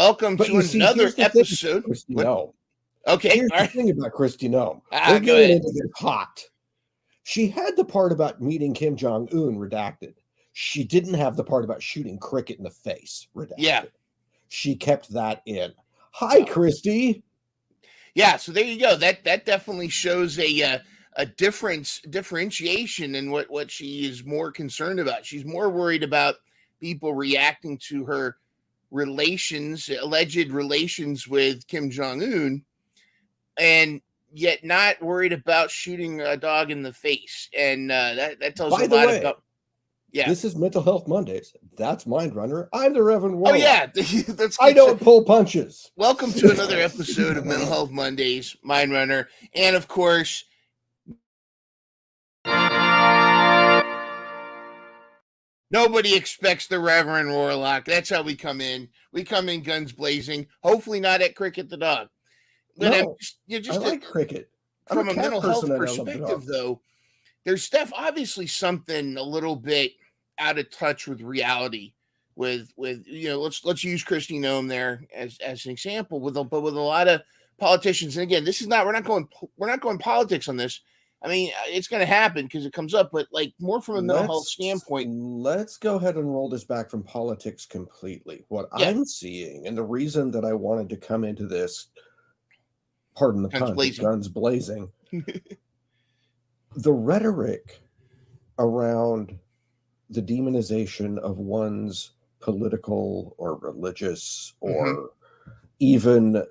Welcome But to you see, another here's the thing, episode. Christy What? Nome. Okay, Here's all the right. thing about Christy Nome. Ah, We're go going ahead. into this hot. She had the part about meeting Kim Jong-un redacted. She didn't have the part about shooting cricket in the face redacted. Yeah. She kept that in. Hi, Christy. Yeah, so there you go. That definitely shows a differentiation in what she is more concerned about. She's more worried about people reacting to her alleged relations with Kim Jong-un, and yet not worried about shooting a dog in the face. And that tells By a the lot way, about. Yeah. This is Mental Health Mondays. That's Mind Runner. I'm the Reverend Warlock. Oh yeah, I don't pull punches. Welcome to another episode of Mental Health Mondays, Mind Runner, and of course, nobody expects the Reverend Warlock. That's how we come in. We come in guns blazing. Hopefully, not at Cricket the dog. But No, I like cricket. From a mental health person, perspective, though, there's obviously something a little bit out of touch with reality. With let's use Christy Nome there as an example. With a lot of politicians, and again, this is not we're not going politics on this. I mean, it's going to happen because it comes up, but like more from a mental health standpoint. Let's go ahead and roll this back from politics completely. What I'm seeing, and the reason that I wanted to come into this, pardon the pun, guns blazing, the rhetoric around the demonization of one's political or religious or even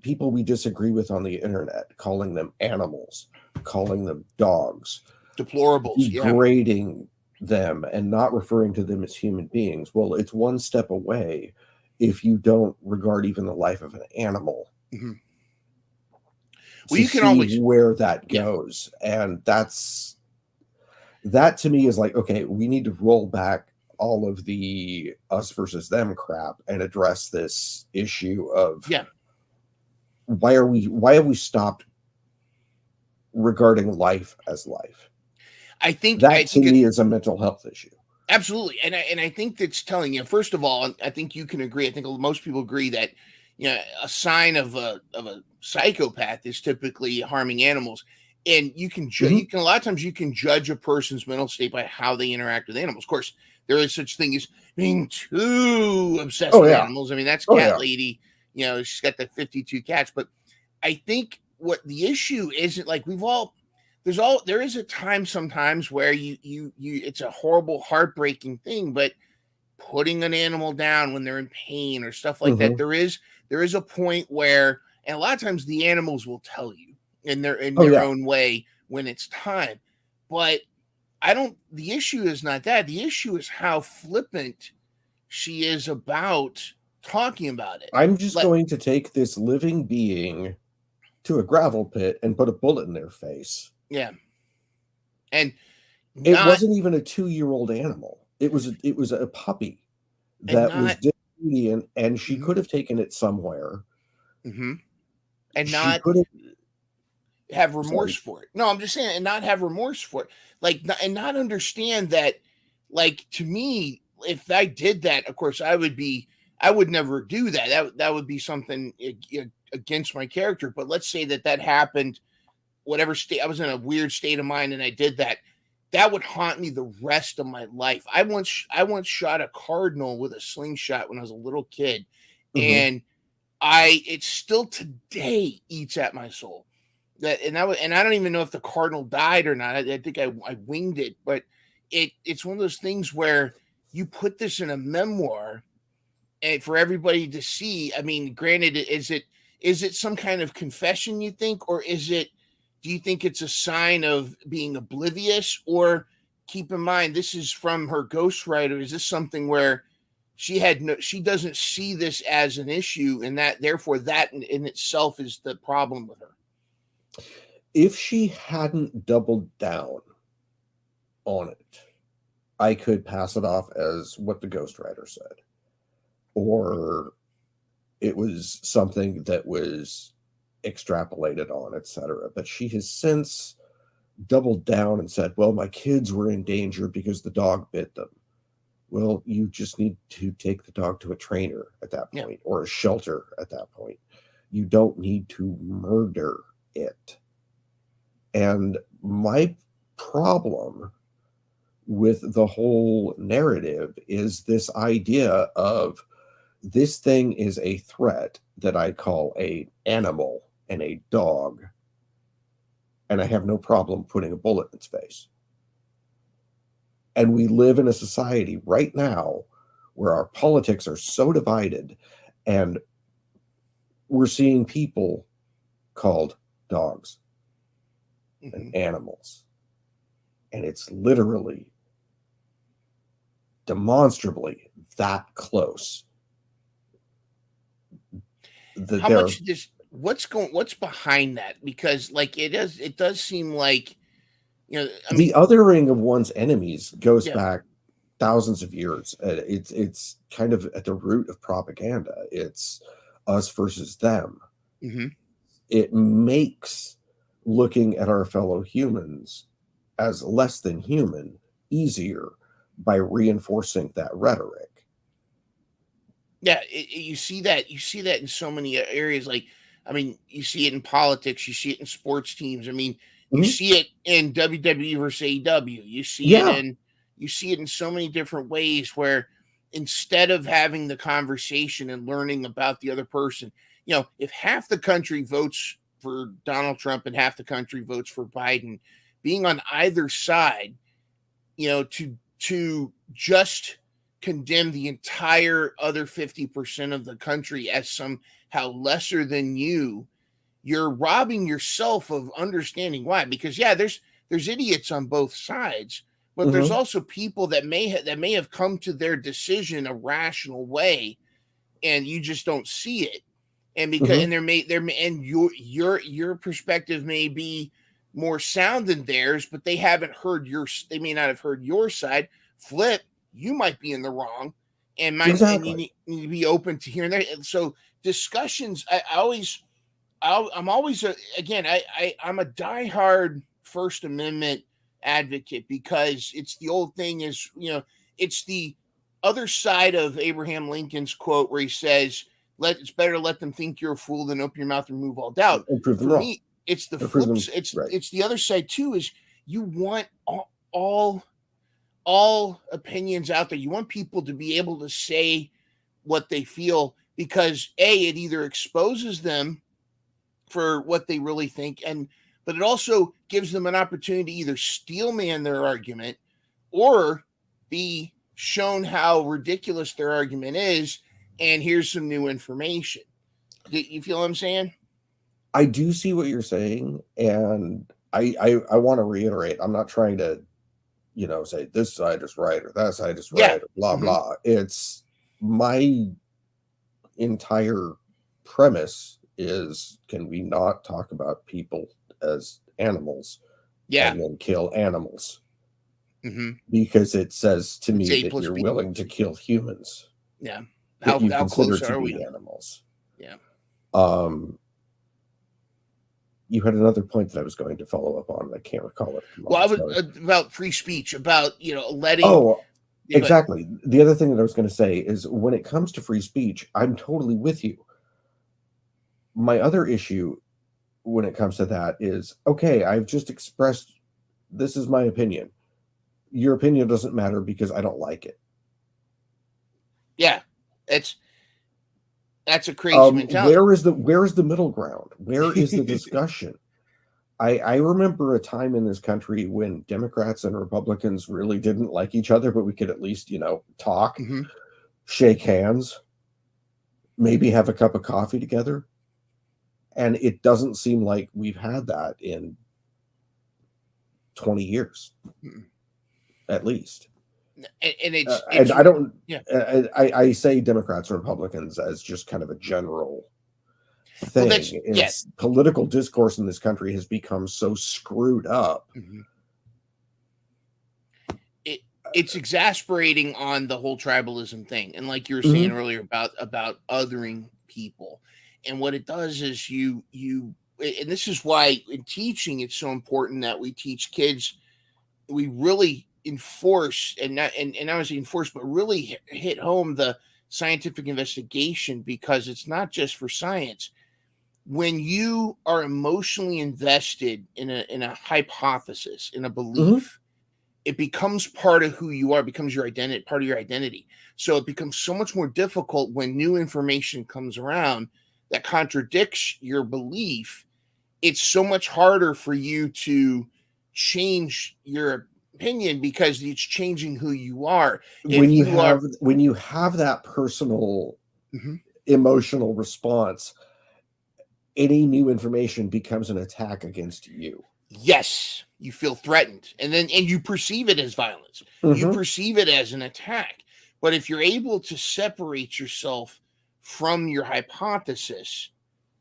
people we disagree with on the internet, calling them animals, calling them dogs, deplorables, degrading them and not referring to them as human beings. Well, it's one step away if you don't regard even the life of an animal. Well, you can always where that goes, and that to me is like, okay, we need to roll back all of the us versus them crap and address this issue of why have we stopped regarding life as life? I think to me is a mental health issue. Absolutely, and I think that's telling you. First of all, I think you can agree. I think most people agree that a sign of a psychopath is typically harming animals, and you can you can a lot of times you can judge a person's mental state by how they interact with animals. Of course, there is such thing as being too obsessed with animals. I mean, that's Cat Lady. She's got the 52 cats. But I think what the issue isn't like there is a time sometimes where you it's a horrible, heartbreaking thing, but putting an animal down when they're in pain or stuff like that, there is a point where, and a lot of times the animals will tell you in their own way when it's time. But the issue is not that. The issue is how flippant she is about talking about it. I'm just going to take this living being to a gravel pit and put a bullet in their face. Yeah. And it wasn't even a 2-year-old animal. It was a puppy that was disobedient, and she could have taken it somewhere. And not have remorse for it. No, I'm just saying, and not have remorse for it. And not understand that, to me, if I did that, of course, I would never do that. That would be something against my character. But let's say that happened, whatever state, I was in a weird state of mind and I did that. That would haunt me the rest of my life. I once shot a cardinal with a slingshot when I was a little kid, and it still today eats at my soul. And I don't even know if the cardinal died or not. I think I winged it, but it's one of those things where you put this in a memoir, and for everybody to see. I mean, granted, is it some kind of confession, you think, or do you think it's a sign of being oblivious? Or keep in mind, this is from her ghostwriter. Is this something where she doesn't see this as an issue, and that therefore that in itself is the problem with her? If she hadn't doubled down on it, I could pass it off as what the ghostwriter said, or it was something that was extrapolated on, etc. But she has since doubled down and said, well, my kids were in danger because the dog bit them. Well, you just need to take the dog to a trainer at that point, or a shelter at that point. You don't need to murder it. And my problem with the whole narrative is this idea of this thing is a threat that I call an animal and a dog, and I have no problem putting a bullet in its face. And we live in a society right now where our politics are so divided, and we're seeing people called dogs and animals. And it's literally, demonstrably that close. How much what's behind that? Because like it does seem like, the othering of one's enemies goes back thousands of years. It's kind of at the root of propaganda. It's us versus them. It makes looking at our fellow humans as less than human easier by reinforcing that rhetoric. Yeah, you see that in so many areas. Like, I mean, you see it in politics, you see it in sports teams. I mean, you see it in WWE versus AEW. You see it in so many different ways where instead of having the conversation and learning about the other person, if half the country votes for Donald Trump and half the country votes for Biden, being on either side, to just condemn the entire other 50% of the country as somehow lesser than you're robbing yourself of understanding why. Because there's idiots on both sides, but there's also people that may have come to their decision a rational way, and you just don't see it. And because and your perspective may be more sound than theirs, but they may not have heard your side. Flip, you might be in the wrong, and and you need to be open to hearing that. So discussions, I'm always again, I'm a diehard First Amendment advocate, because it's the old thing is, it's the other side of Abraham Lincoln's quote where he says, it's better to let them think you're a fool than open your mouth and remove all doubt. For me, it's the flip. It's the other side too, is you want all opinions out there. You want people to be able to say what they feel, because it either exposes them for what they really think, but it also gives them an opportunity to either steelman their argument or be shown how ridiculous their argument is, and here's some new information. Do you feel what I'm saying? I do see what you're saying, and I want to reiterate, I'm not trying to, say this side is right or that side is right, or blah, blah. It's my entire premise is, can we not talk about people as animals and then kill animals? Because it says to me that you're willing to kill humans. Yeah. How close are we? Animals. Yeah. You had another point that I was going to follow up on. I can't recall it. Well, I was about free speech, about letting. Oh, exactly. The other thing that I was going to say is, when it comes to free speech, I'm totally with you. My other issue when it comes to that is, okay, I've just expressed, this is my opinion. Your opinion doesn't matter because I don't like it. Yeah, that's a crazy mentality. Where is the middle ground? Where is the discussion? I remember a time in this country when Democrats and Republicans really didn't like each other, but we could at least, talk, shake hands, maybe have a cup of coffee together. And it doesn't seem like we've had that in 20 years, at least. And I don't. Yeah. I say Democrats and Republicans as just kind of a general thing. Well, political discourse in this country has become so screwed up. It's exasperating on the whole tribalism thing, and like you were saying earlier about othering people. And what it does is you, and this is why in teaching it's so important that we teach kids. We really, enforce and not only enforce, but really hit home the scientific investigation, because it's not just for science. When you are emotionally invested in a hypothesis, in a belief, it becomes part of who you are, becomes your identity, part of your identity. So it becomes so much more difficult when new information comes around that contradicts your belief. It's so much harder for you to change your opinion because it's changing who you are. When you have that personal emotional response, any new information becomes an attack against you. Yes, you feel threatened, and you perceive it as violence. You perceive it as an attack. But if you're able to separate yourself from your hypothesis,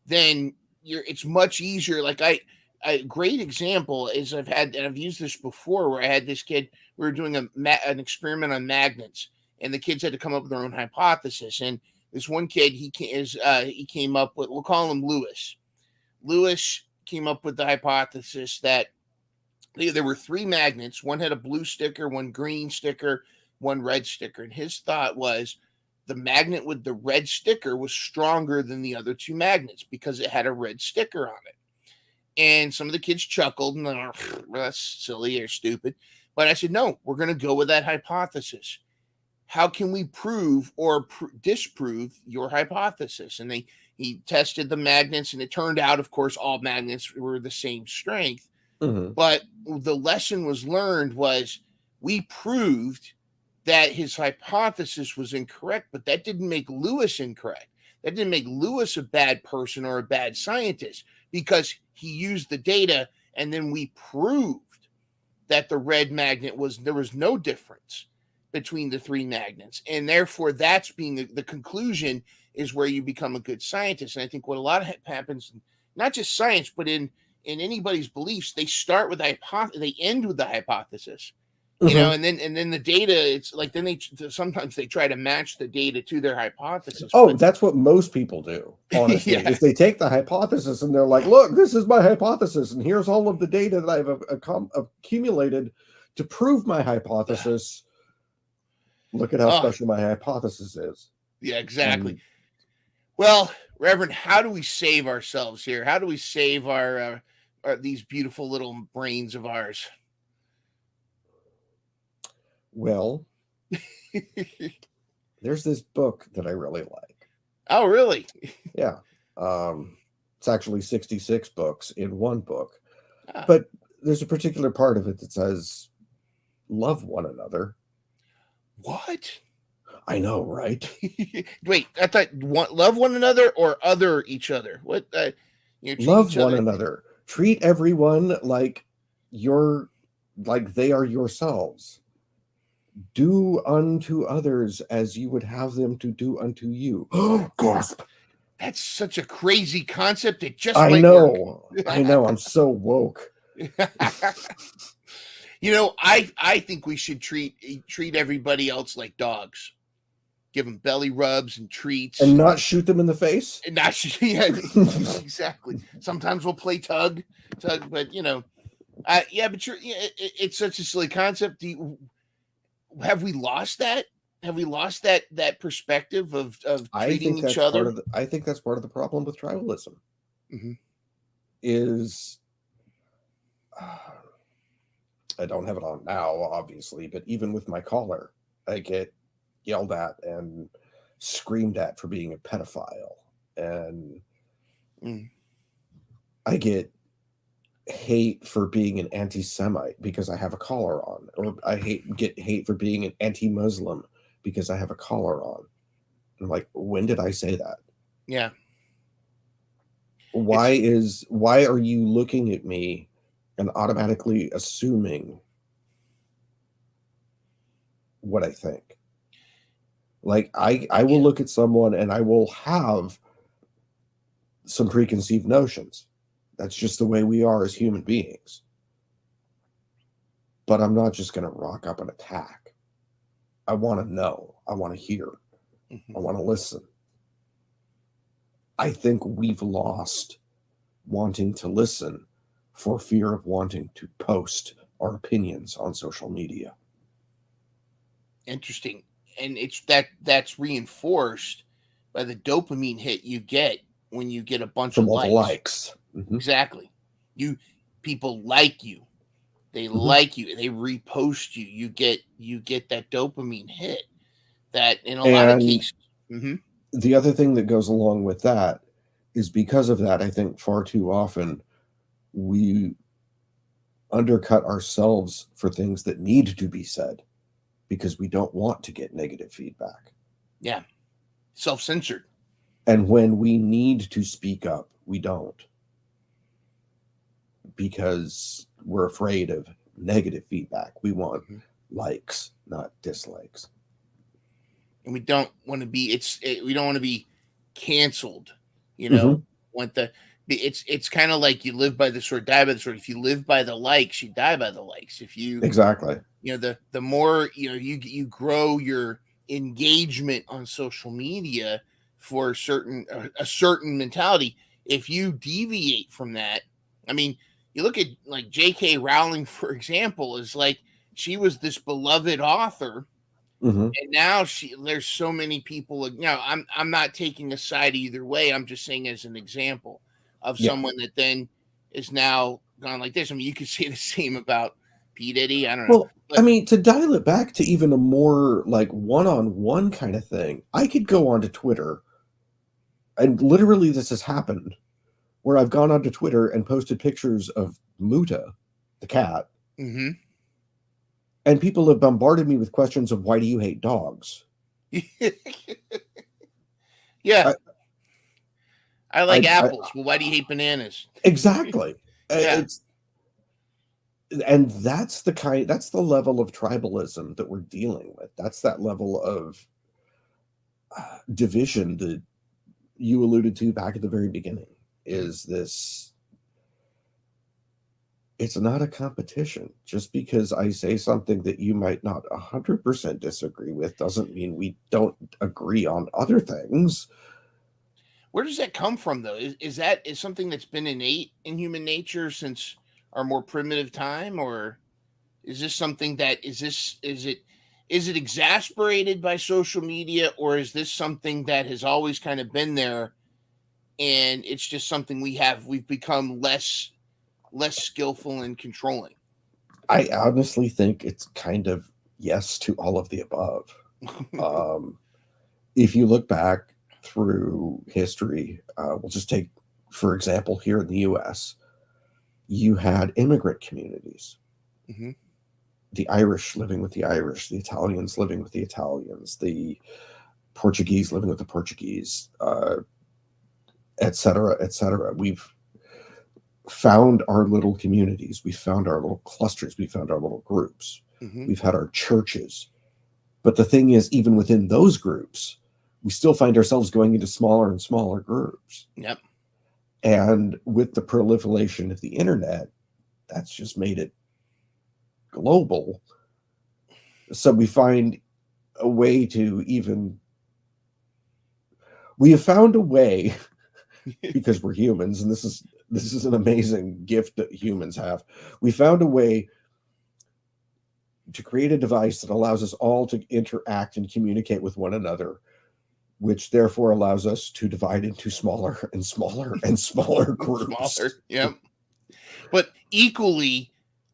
then it's much easier. Like a great example is I've used this before, where I had this kid, we were doing an experiment on magnets, and the kids had to come up with their own hypothesis. And this one kid, he came up with, we'll call him Lewis. Lewis came up with the hypothesis that there were 3 magnets. One had a blue sticker, one green sticker, one red sticker. And his thought was the magnet with the red sticker was stronger than the other 2 magnets because it had a red sticker on it. And some of the kids chuckled and they're, that's silly or stupid. But I said, no, we're going to go with that hypothesis. How can we prove or disprove your hypothesis? And he tested the magnets, and it turned out, of course, all magnets were the same strength. But the lesson was learned was we proved that his hypothesis was incorrect, but that didn't make Lewis incorrect. That didn't make Lewis a bad person or a bad scientist, because he used the data, and then we proved that the red magnet there was no difference between the 3 magnets. And therefore, that's being the conclusion is where you become a good scientist. And I think what a lot of happens, not just science, but in anybody's beliefs, they start with they end with the hypothesis, you know, and then the data, it's like, then sometimes they try to match the data to their hypothesis. That's what most people do, honestly. Is they take the hypothesis and they're like, look, this is my hypothesis, and here's all of the data that I've accumulated to prove my hypothesis. Look at how special my hypothesis is. Yeah, exactly. Well, Reverend, how do we save ourselves here? How do we save our these beautiful little brains of ours? Well, there's this book that I really like. Oh, really? Yeah. It's actually 66 books in one book. But there's a particular part of it that says, love one another. What? I know, right? Wait, I thought love one another or other each other. What? Love one another. Treat everyone like they are yourselves. Do unto others as you would have them to do unto you. Oh, gasp! That's such a crazy concept. It just I know. I know. I'm so woke. You know, I think we should treat everybody else like dogs. Give them belly rubs and treats, and not shoot them in the face. And not shoot, yeah, exactly. Sometimes we'll play tug, but you know, but it's such a silly concept. Have we lost that? Have we lost that perspective of treating each other? I think that's part of the problem with tribalism. Is I don't have it on now, obviously, but even with my collar, I get yelled at and screamed at for being a pedophile, and I get hate for being an anti-Semite because I have a collar on, or I get hate for being an anti-Muslim because I have a collar on. I'm like, when did I say that? Yeah. Why are you looking at me and automatically assuming what I think? Like, I will look at someone and I will have some preconceived notions. That's just the way we are as human beings. But I'm not just going to rock up and attack. I want to know. I want to hear. I want to listen. I think we've lost wanting to listen for fear of wanting to post our opinions on social media. Interesting. And that's reinforced by the dopamine hit you get when you get a bunch from of all the likes. Mm-hmm. Exactly. People like you. They like you. They repost you. You get that dopamine hit. That in a lot of cases. Mm-hmm. The other thing that goes along with that is because of that, I think far too often we undercut ourselves for things that need to be said because we don't want to get negative feedback. Yeah. Self-censored. And when we need to speak up, we don't. Because we're afraid of negative feedback. We want likes, not dislikes. And we don't want to be we don't want to be canceled, you know. It's kind of like you live by the sword, die by the sword. If you live by the likes, you die by the likes. If you exactly, you know, the more you grow your engagement on social media for a certain mentality. If you deviate from that, I mean, you look at like J.K. Rowling, for example, is like she was this beloved author. And now there's so many people. I'm not taking a side either way. I'm just saying as an example of someone that then is now gone like this. I mean, you could say the same about P. Diddy. I don't know. But, I mean, to dial it back to even a more like one-on-one kind of thing, I could go onto Twitter, and literally this has happened, where I've gone onto Twitter and posted pictures of Muta, the cat. And people have bombarded me with questions of why do you hate dogs? Yeah. I like apples. Well, why do you hate bananas? Exactly. And that's the level of tribalism that we're dealing with. That's that level of division that you alluded to back at the very beginning. Is this? It's not a competition. Just because I say something that you might not 100% disagree with doesn't mean we don't agree on other things. Where does that come from, though? Is something that's been innate in human nature since our more primitive time, or is this something that is it exasperated by social media, or is this something that has always kind of been there, and it's just something we've become less skillful in controlling? I honestly think it's kind of yes to all of the above. If you look back through history, we'll just take, for example, here in the U.S., you had immigrant communities. The Irish living with the Irish, the Italians living with the Italians, the Portuguese living with the Portuguese, et cetera, et cetera. We've found our little communities. We found our little clusters. We found our little groups. We've had our churches. But the thing is, even within those groups, we still find ourselves going into smaller and smaller groups. Yep. And with the proliferation of the internet, that's just made it global. So we find a way to we have found a way, because we're humans, and this is an amazing gift that humans have. We found a way to create a device that allows us all to interact and communicate with one another, which therefore allows us to divide into smaller and smaller and smaller groups. Yep. But equally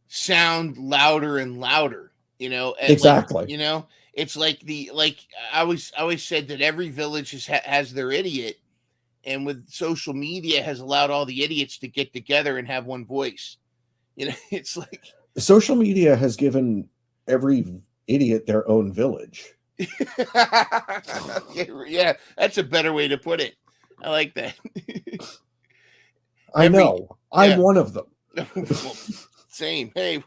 sound louder and louder, exactly. Like, it's like I always said that every village has their idiot, and with social media has allowed all the idiots to get together and have one voice. It's like social media has given every idiot their own village. Yeah, that's a better way to put it. I like that. I know. I'm one of them. Well, same. Hey,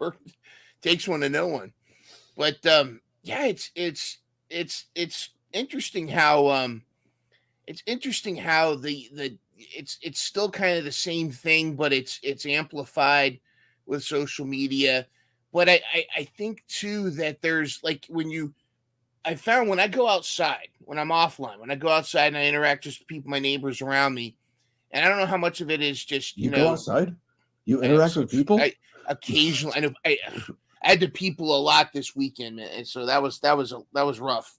takes one to know one. But yeah, it's interesting how it's still kind of the same thing, but it's amplified with social media. But I think too that there's like I found when I go outside, when I'm offline, when I go outside and I interact with people, my neighbors around me, and I don't know how much of it is just you go outside, you interact with people. Occasionally, I know I had to people a lot this weekend, man, and so that was rough.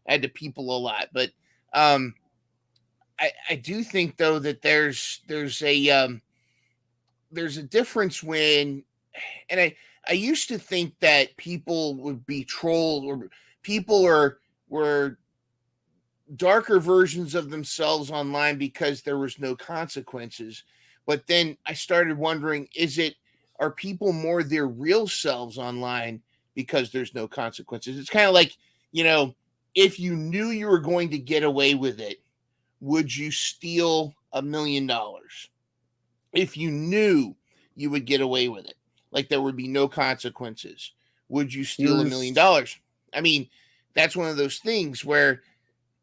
I had to people a lot, but I do think though that there's a difference when, and I used to think that people would be trolled or people were darker versions of themselves online because there was no consequences. But then I started wondering, are people more their real selves online because there's no consequences? It's kind of like, if you knew you were going to get away with it, would you steal $1 million? If you knew you would get away with it, like there would be no consequences, would you steal $1 million? I mean, that's one of those things where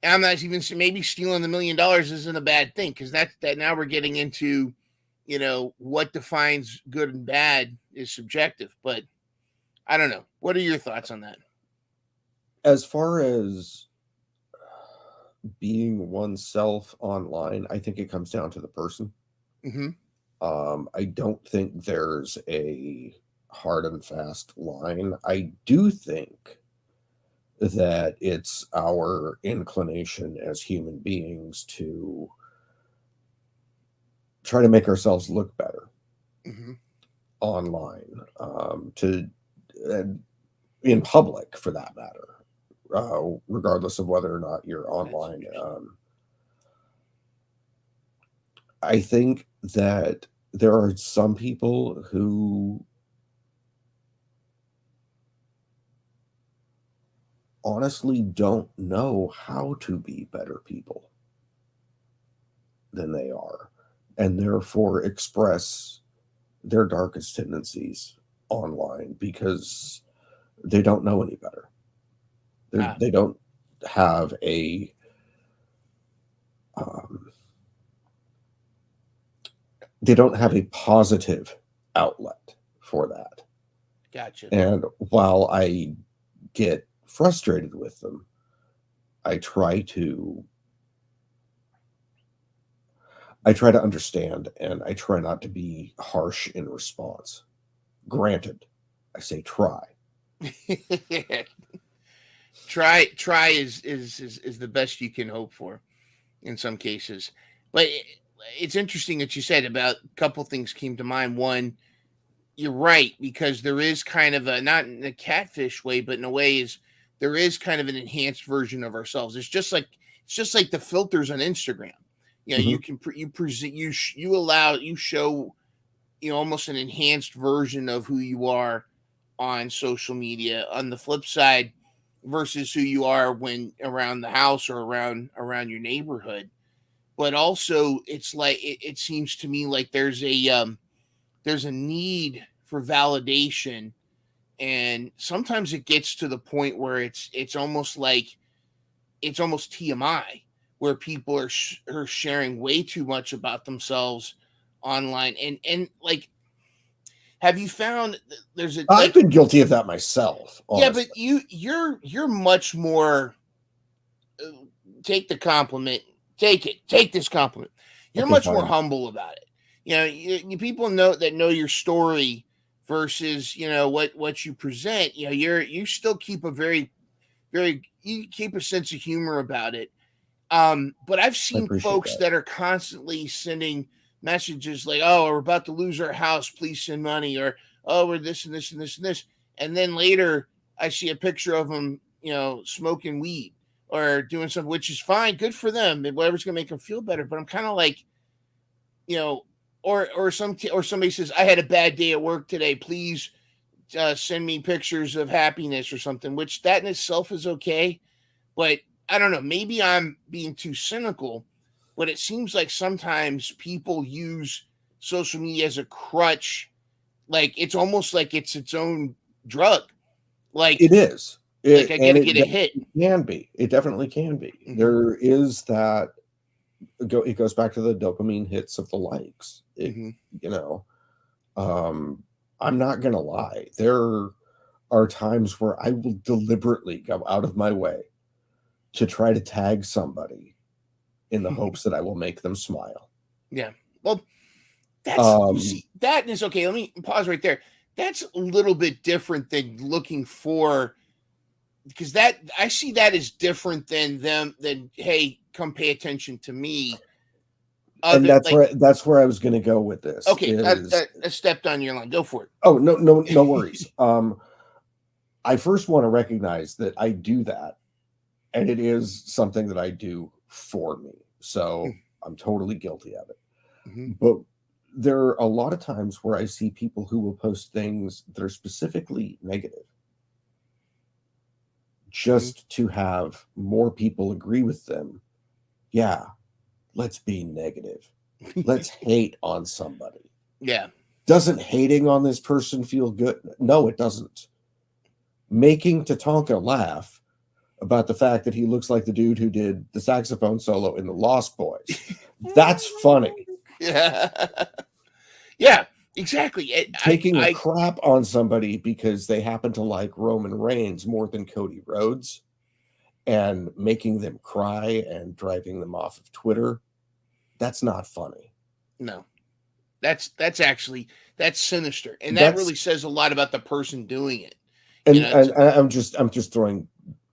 I'm not even, maybe stealing the $1 million isn't a bad thing, because that now we're getting into, what defines good and bad is subjective. But I don't know. What are your thoughts on that? As far as being oneself online, I think it comes down to the person. Mm-hmm. I don't think there's a hard and fast line. I do think that it's our inclination as human beings to try to make ourselves look better online, in public, for that matter, regardless of whether or not you're online. I think that there are some people who honestly don't know how to be better people than they are, and therefore express their darkest tendencies online because they don't know any better. They don't have a they don't have a positive outlet for that. Gotcha. And while I get frustrated with them, I try to understand, and I try not to be harsh in response. Granted, I say try. try is the best you can hope for in some cases. But it's interesting that you said about a couple things came to mind. One, you're right, because there is kind of a, not in a catfish way, but in a way there is kind of an enhanced version of ourselves. It's just like the filters on Instagram. You can you show almost an enhanced version of who you are on social media. On the flip side, versus who you are when around the house or around your neighborhood. But also, it's like it seems to me like there's a need for validation, and sometimes it gets to the point where it's almost TMI, where people are sharing way too much about themselves online, and like, have you found there's a? I've been guilty of that myself. Honestly. Yeah, but you're much more. Take the compliment. Take this compliment. You're much more humble about it. You people know your story versus what you present. You still keep a very you keep a sense of humor about it. But I've seen folks that are constantly sending messages like, "Oh, we're about to lose our house. Please send money," or "Oh, we're this and this and this and this." And then later, I see a picture of them, smoking weed or doing something, which is fine, good for them, and whatever's gonna make them feel better. But I'm kind of like, or somebody says, "I had a bad day at work today. Please send me pictures of happiness," or something. Which that in itself is okay, but I don't know. Maybe I'm being too cynical, but it seems like sometimes people use social media as a crutch. Like it's almost like it's its own drug. Like it is. I gotta get a hit. It definitely can be. Mm-hmm. There is that. It goes back to the dopamine hits of the likes. I'm not gonna lie. There are times where I will deliberately go out of my way to try to tag somebody in the hopes that I will make them smile. Yeah. Well, that is okay. Let me pause right there. that's a little bit different than looking for, because that I see that as different than hey, come pay attention to me. And that's where I was going to go with this. Okay, I stepped on your line. Go for it. Oh, no worries. I first want to recognize that I do that, and it is something that I do for me. So I'm totally guilty of it. Mm-hmm. But there are a lot of times where I see people who will post things that are specifically negative just to have more people agree with them. Yeah, let's be negative. Let's hate on somebody. Yeah. Doesn't hating on this person feel good? No, it doesn't. Making Tatanka laugh about the fact that he looks like the dude who did the saxophone solo in The Lost Boys. That's funny. Yeah. Yeah, exactly. Taking a crap on somebody because they happen to like Roman Reigns more than Cody Rhodes and making them cry and driving them off of Twitter, that's not funny. No. That's sinister. And that really says a lot about the person doing it. And I'm just throwing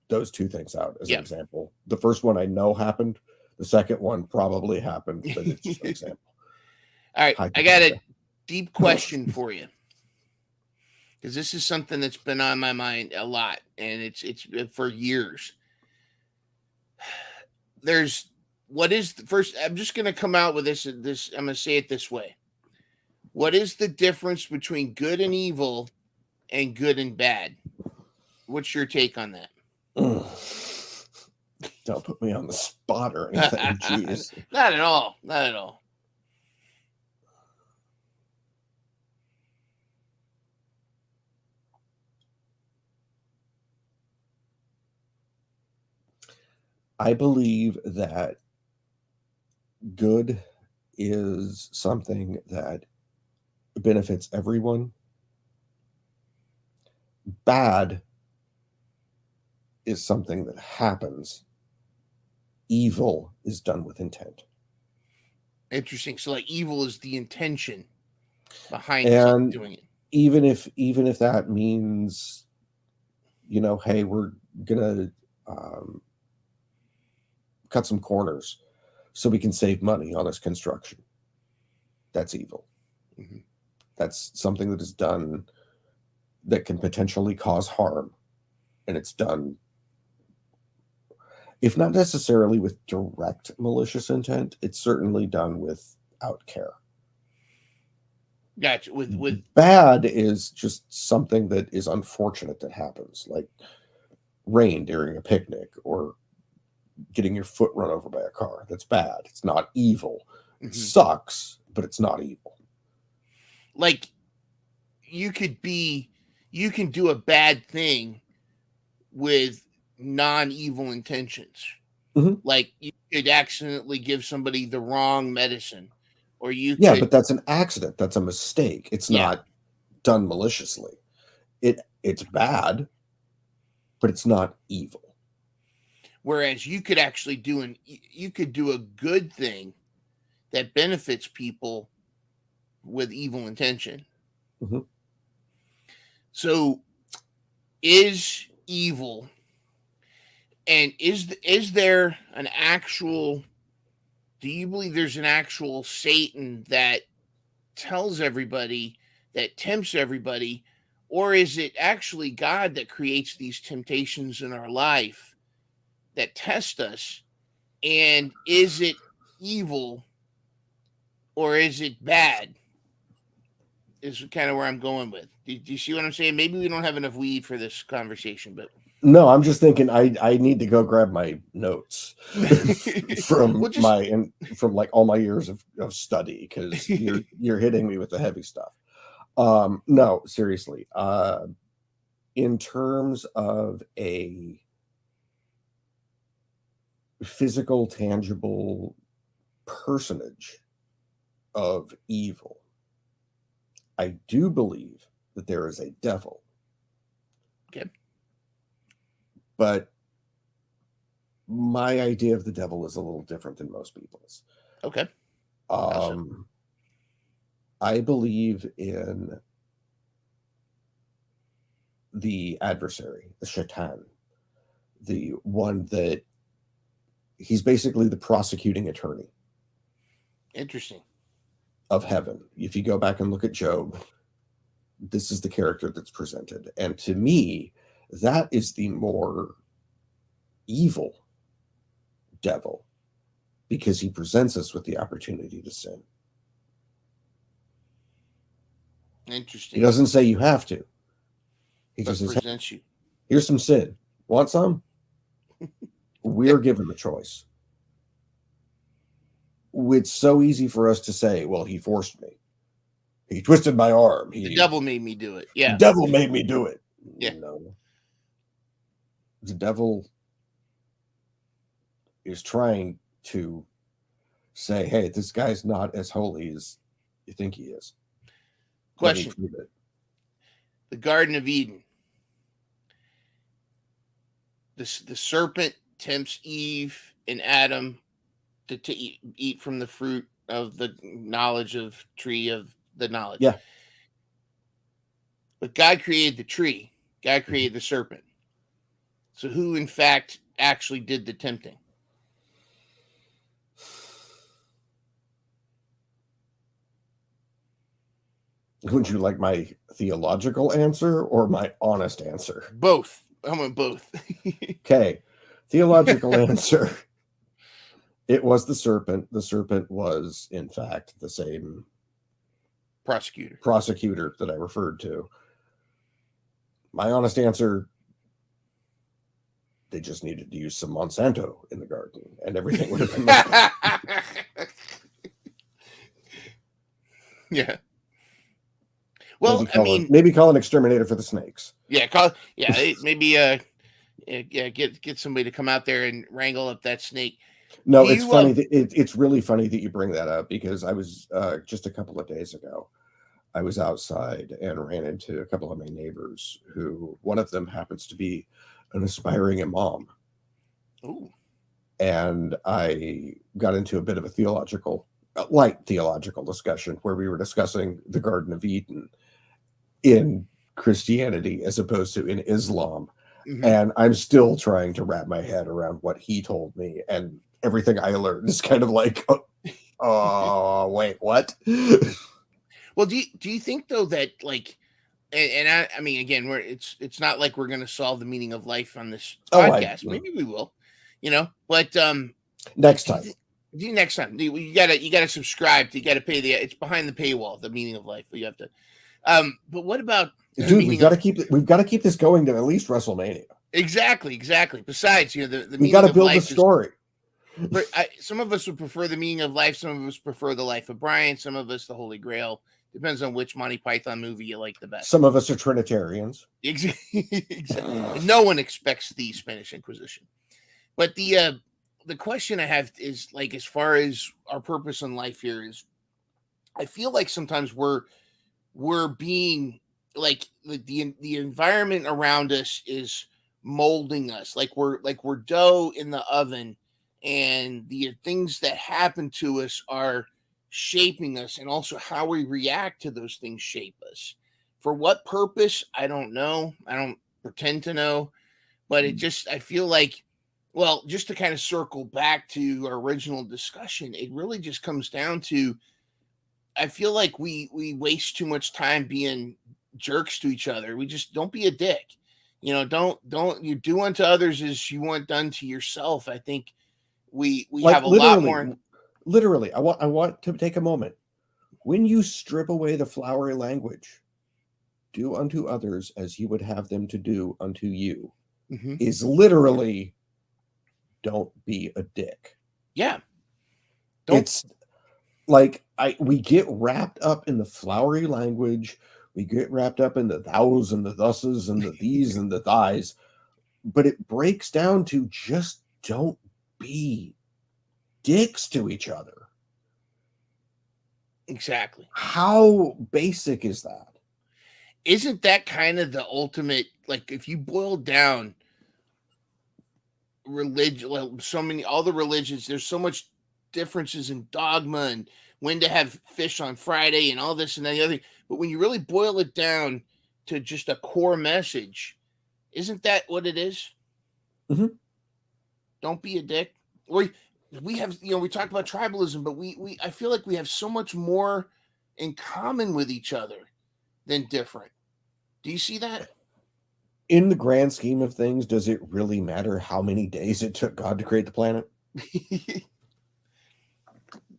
those two things out as an example. The first one I know happened. The second one probably happened, but it's just an example. All right, I got a deep question for you, because this is something that's been on my mind a lot, and it's for years. What is the first? I'm just going to come out with this. I'm going to say it this way. What is the difference between good and evil and good and bad? What's your take on that? Don't put me on the spot or anything. Jeez. Not at all. Not at all. I believe that good is something that benefits everyone. Bad is something that happens. Evil is done with intent. Interesting. So, like, evil is the intention behind doing it. Even if that means, hey, we're gonna cut some corners so we can save money on this construction. That's evil. Mm-hmm. That's something that is done that can potentially cause harm. And it's done, if not necessarily with direct malicious intent, it's certainly done without care. Gotcha. With bad is just something that is unfortunate that happens, like rain during a picnic or getting your foot run over by a car. That's bad. It's not evil. It sucks, but it's not evil. Like, you can do a bad thing with non-evil intentions. Mm-hmm. Like, you could accidentally give somebody the wrong medicine, or but that's an accident. That's a mistake. It's not done maliciously. It's bad, but it's not evil. Whereas you could actually do a good thing that benefits people with evil intention. Mm-hmm. So, is evil, and is there an actual? Do you believe there's an actual Satan that tells everybody, that tempts everybody, or is it actually God that creates these temptations in our life that test us? And is it evil or is it bad? Is kind of where I'm going with. Do you see what I'm saying? Maybe we don't have enough weed for this conversation, but no, I'm just thinking I need to go grab my notes from from like all my years of study, because you're hitting me with the heavy stuff. No, seriously. In terms of a physical, tangible personage of evil, I do believe that there is a devil. Okay. But my idea of the devil is a little different than most people's. Okay. I believe in the adversary, the Shaitan, the one that he's basically the prosecuting attorney. Interesting. Of heaven. If you go back and look at Job, this is the character that's presented. And to me, that is the more evil devil, because he presents us with the opportunity to sin. Interesting. He doesn't say you have to. He just says, presents hey, you. Here's some sin. Want some? We're given the choice. It's so easy for us to say, well, he forced me. He twisted my arm. The devil made me do it. Yeah. The devil made me do it. Yeah. No. The devil is trying to say, hey, this guy's not as holy as you think he is. Question. The Garden of Eden. The serpent tempts Eve and Adam to eat from the fruit of the knowledge of tree of the knowledge. Yeah. But God created the tree. God created the serpent. So who, in fact, actually did the tempting? Would you like my theological answer or my honest answer? Both. I want both. Okay. Theological answer. It was the serpent. The serpent was, in fact, the same prosecutor that I referred to. My honest answer, they just needed to use some Monsanto in the garden and everything would have been Yeah. Well, maybe call an exterminator for the snakes. Yeah, maybe get somebody to come out there and wrangle up that snake. No, it's funny. It's really funny that you bring that up, because I was just a couple of days ago, I was outside and ran into a couple of my neighbors who, one of them happens to be an aspiring imam. Ooh. And I got into a bit of a light theological discussion where we were discussing the Garden of Eden in Christianity as opposed to in Islam. Mm-hmm. And I'm still trying to wrap my head around what he told me, and everything I learned is kind of like, oh, wait, what? Well, do you think though that, like, and I mean, again, it's not like we're going to solve the meaning of life on this podcast. Maybe we will, but next time. Next time you gotta subscribe. You gotta pay it's behind the paywall. The meaning of life. You have to. But what about, dude? We've got to keep this going to at least WrestleMania. Exactly. Besides, the we got to build the story. Some of us would prefer the meaning of life. Some of us prefer the life of Brian. Some of us the Holy Grail. Depends on which Monty Python movie you like the best. Some of us are Trinitarians. Exactly. No one expects the Spanish Inquisition. But the question I have is, like, as far as our purpose in life here is, I feel like sometimes we're being, like, the environment around us is molding us, like we're dough in the oven, and the things that happen to us are shaping us, and also how we react to those things shape us. For what purpose, I don't know. I don't pretend to know, but I feel like, well, just to kind of circle back to our original discussion, it really just comes down to, I feel like we waste too much time being jerks to each other. We just don't be a dick. Don't you do unto others as you want done to yourself. I think we have a lot more. Literally, I want to take a moment. When you strip away the flowery language, do unto others as you would have them to do unto you, is literally, don't be a dick. Yeah. It's like we get wrapped up in the flowery language. We get wrapped up in the thous and the thuses and the these and the thys, but it breaks down to just don't be dicks to each other. Exactly. How basic is that? Isn't that kind of the ultimate, like, if you boil down religion, all the religions, there's so much differences in dogma and when to have fish on Friday and all this and that, the other thing. But when you really boil it down, to just a core message. Isn't that what it is? Mm-hmm. Don't be a dick. We have, we talked about tribalism, but I feel like we have so much more in common with each other than different. Do you see that? In the grand scheme of things, does it really matter how many days it took God to create the planet?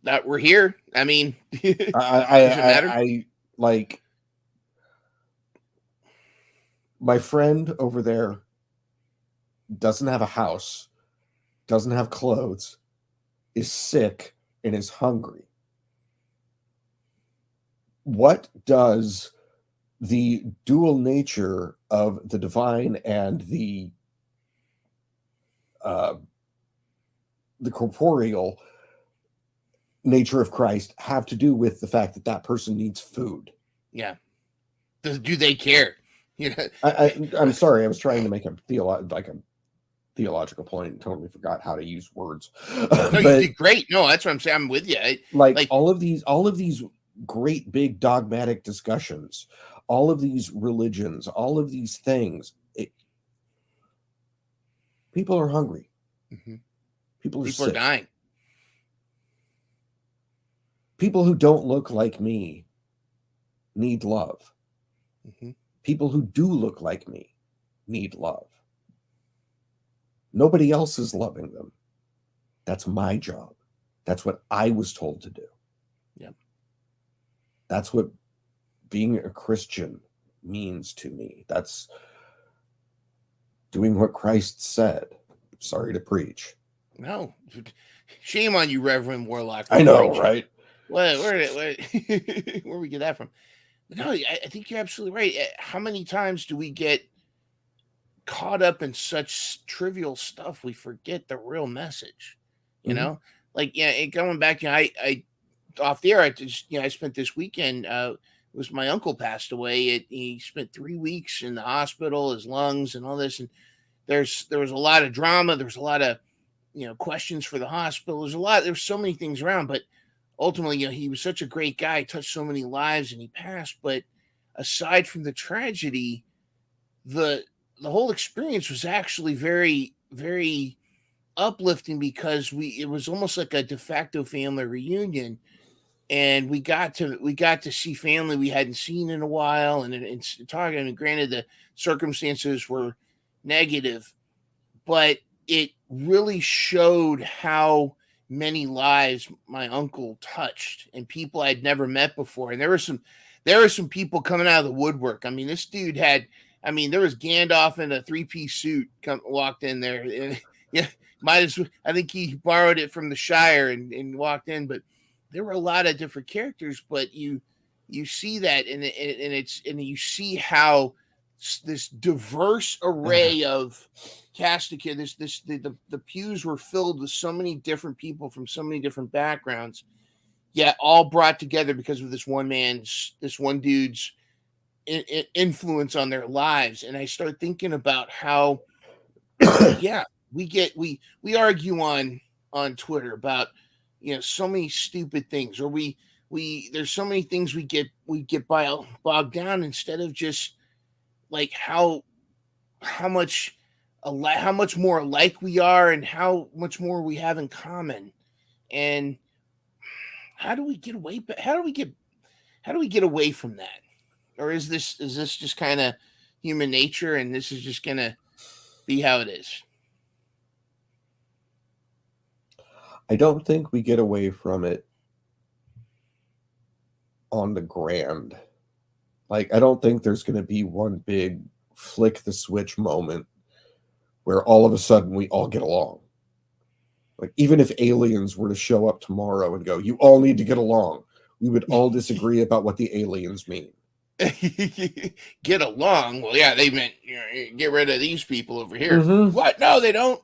That we're here. I mean, does it matter? I like my friend over there doesn't have a house, doesn't have clothes, is sick, and is hungry. What does the dual nature of the divine and the corporeal nature of Christ have to do with the fact that that person needs food? Yeah. Do they care? I'm sorry. I was trying to make a theological point and totally forgot how to use words. No, you did great. No, that's what I'm saying. I'm with you. Like all of these great big dogmatic discussions, all of these religions, all of these things, people are hungry. Mm-hmm. People are dying. People who don't look like me need love. Mm-hmm. People who do look like me need love. Nobody else is loving them. That's my job. That's what I was told to do. Yep. That's what being a Christian means to me. That's doing what Christ said. Sorry to preach. No. Shame on you, Reverend Warlock. I know, preaching. Right? Where we get that from? No, I think you're absolutely right. How many times do we get caught up in such trivial stuff we forget the real message? You know, like going back. I off the air. I spent this weekend. It was my uncle passed away. He spent 3 weeks in the hospital, his lungs and all this. And there was a lot of drama. There was a lot of questions for the hospital. There's so many things around, but ultimately, he was such a great guy, touched so many lives, and he passed. But aside from the tragedy, the whole experience was actually very, very uplifting because it was almost like a de facto family reunion, and we got to see family we hadn't seen in a while, and talking. And granted, the circumstances were negative, but it really showed how many lives my uncle touched and people I'd never met before. And there were some people coming out of the woodwork. I mean, this dude there was Gandalf in a 3-piece suit walked in there. Yeah, I think he borrowed it from the Shire and walked in, but there were a lot of different characters, but you see that and you see how this diverse array of casting. The pews were filled with so many different people from so many different backgrounds, yet all brought together because of this one dude's influence on their lives. And I start thinking about how, we argue on Twitter about so many stupid things, or there's so many things we get bogged down instead of just like how much more alike we are and how much more we have in common. And how do we get away from that? Or is this just kind of human nature and this is just gonna be how it is? I don't think we get away from it on the grand. Like, I don't think there's going to be one big flick the switch moment where all of a sudden we all get along. Like, even if aliens were to show up tomorrow and go, you all need to get along, we would all disagree about what the aliens mean. Get along? Well, yeah, they meant get rid of these people over here. Mm-hmm. What? No, they don't.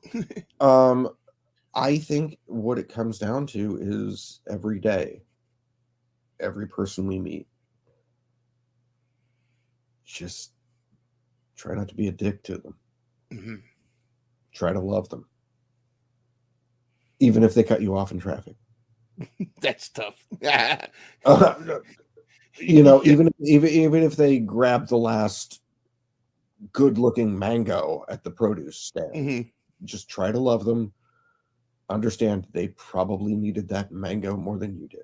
I think what it comes down to is every day, every person we meet, just try not to be a dick to them. Mm-hmm. Try to love them. Even if they cut you off in traffic. That's tough. You know, even if they grab the last good-looking mango at the produce stand, just try to love them. Understand they probably needed that mango more than you did.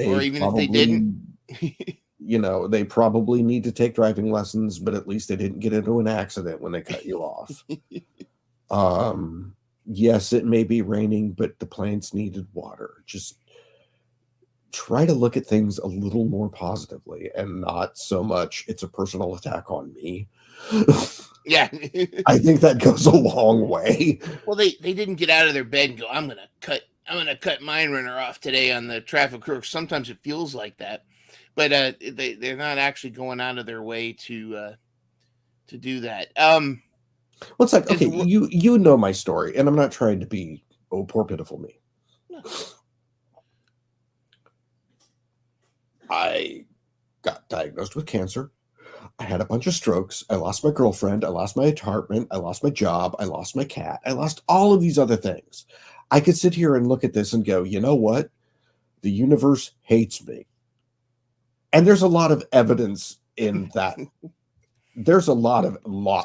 Or even if they didn't. You know, they probably need to take driving lessons, but at least they didn't get into an accident when they cut you off. Yes, it may be raining, but the plants needed water. Just try to look at things a little more positively and not so much it's a personal attack on me. Yeah. I think that goes a long way. Well, they didn't get out of their bed and go, I'm gonna cut mine runner off today on the traffic curve. Sometimes it feels like that. But they're not actually going out of their way to do that. Well, it's like, okay, you know my story, and I'm not trying to be poor pitiful me. No. I got diagnosed with cancer. I had a bunch of strokes. I lost my girlfriend. I lost my apartment. I lost my job. I lost my cat. I lost all of these other things. I could sit here and look at this and go, you know what? The universe hates me. And there's a lot of evidence in that. There's a lot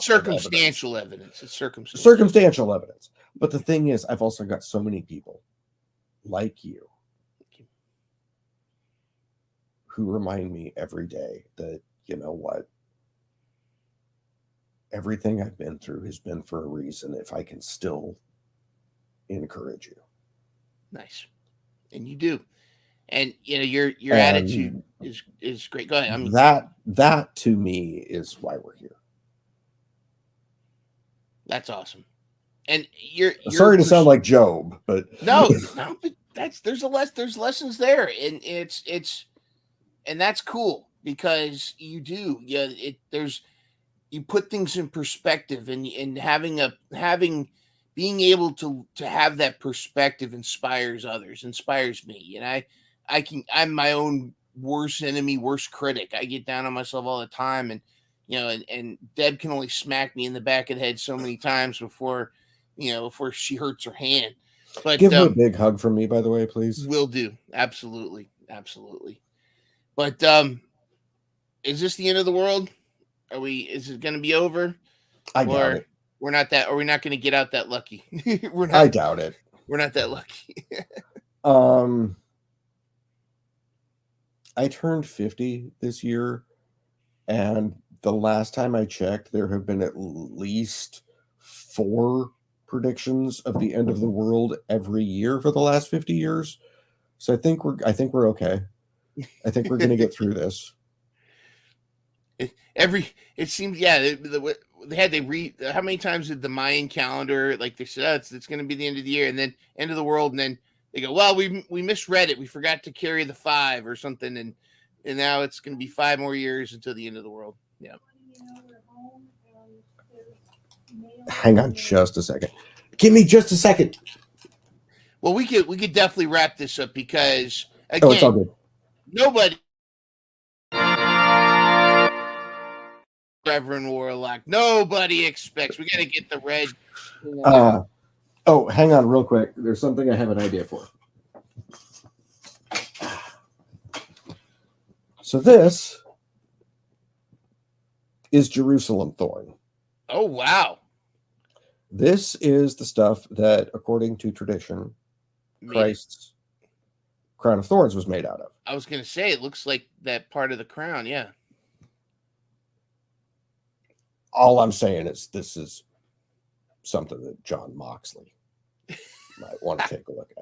circumstantial evidence. It's circumstantial evidence. But the thing is, I've also got so many people like you who remind me every day that, you know what? Everything I've been through has been for a reason if I can still encourage you. Nice. And you do. And you know, your attitude is great. Go ahead. That to me is why we're here. That's awesome. And you're sorry to sound like Job, but no, but there's lessons there, and it's and that's cool because you do. Yeah, you put things in perspective, and being able to have that perspective inspires me, and I'm my own worst enemy, worst critic. I get down on myself all the time, and you know, and Deb can only smack me in the back of the head so many times before she hurts her hand. But give her a big hug from me, by the way, please. Will do. Absolutely. But is this the end of the world? Is it going to be over? I doubt it. We're not going to get out that lucky. I doubt it. We're not that lucky. I turned 50 this year, and the last time I checked, there have been at least 4 predictions of the end of the world every year for the last 50 years. So I think we're okay. I think we're going to get through this. It seems, yeah. How many times did the Mayan calendar, like they said, it's going to be the end of the year, and then end of the world, and then they go, well, we misread it. We forgot to carry the 5 or something, and now it's going to be 5 more years until the end of the world. Yeah. Hang on just a second. Give me just a second. Well, we could definitely wrap this up because again, it's all good. Nobody. Reverend Warlock. Nobody expects. We got to get the red. Oh, hang on real quick. There's something I have an idea for. So this is Jerusalem thorn. Oh, wow. This is the stuff that, according to tradition, Christ's crown of thorns was made out of. I was going to say, it looks like that part of the crown, yeah. All I'm saying is this is something that John Moxley might want to take a look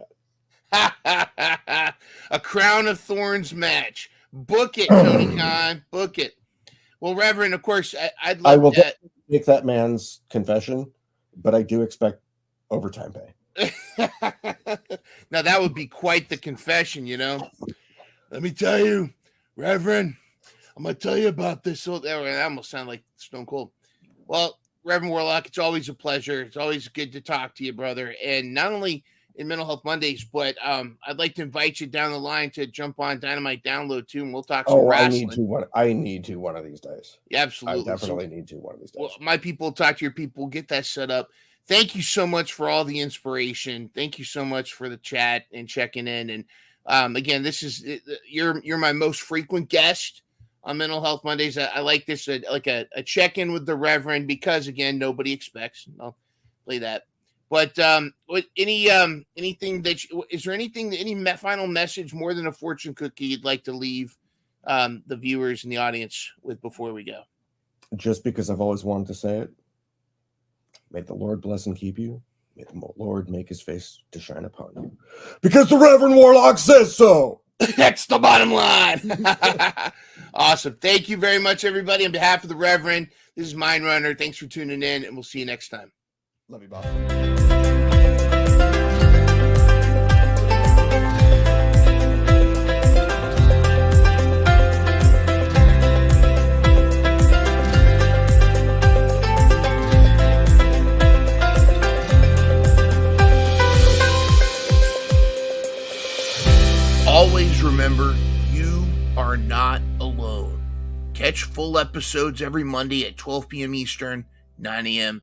at. A crown of thorns match. Book it, Tony Khan. Book it. Well, Reverend, of course, I'd love I will take that man's confession, but I do expect overtime pay. Now, that would be quite the confession, you know. Let me tell you, Reverend, I'm going to tell you about this. So that almost sounded like Stone Cold. Well, Reverend Warlock, it's always a pleasure. It's always good to talk to you, brother. And not only in Mental Health Mondays, but I'd like to invite you down the line to jump on Dynamite Download too, and we'll talk some wrestling. I need to one of these days. Yeah, absolutely. I definitely need to one of these days. Well, my people talk to your people, get that set up. Thank you so much for all the inspiration. Thank you so much for the chat and checking in. And Again, this is you're my most frequent guest on Mental Health Mondays. I like this like a check-in with the Reverend because again, nobody expects. I'll play that. But anything that is there anything any final message more than a fortune cookie you'd like to leave the viewers and the audience with before we go? Just because I've always wanted to say it. May the Lord bless and keep you. May the Lord make his face to shine upon you. Because the Reverend Warlock says so. That's the bottom line. Awesome. Thank you very much, everybody. On behalf of the Reverend, this is Mind Runner. Thanks for tuning in, and we'll see you next time. Love you, boss. Always remember, you are not alone. Catch full episodes every Monday at 12 p.m. Eastern, 9 a.m.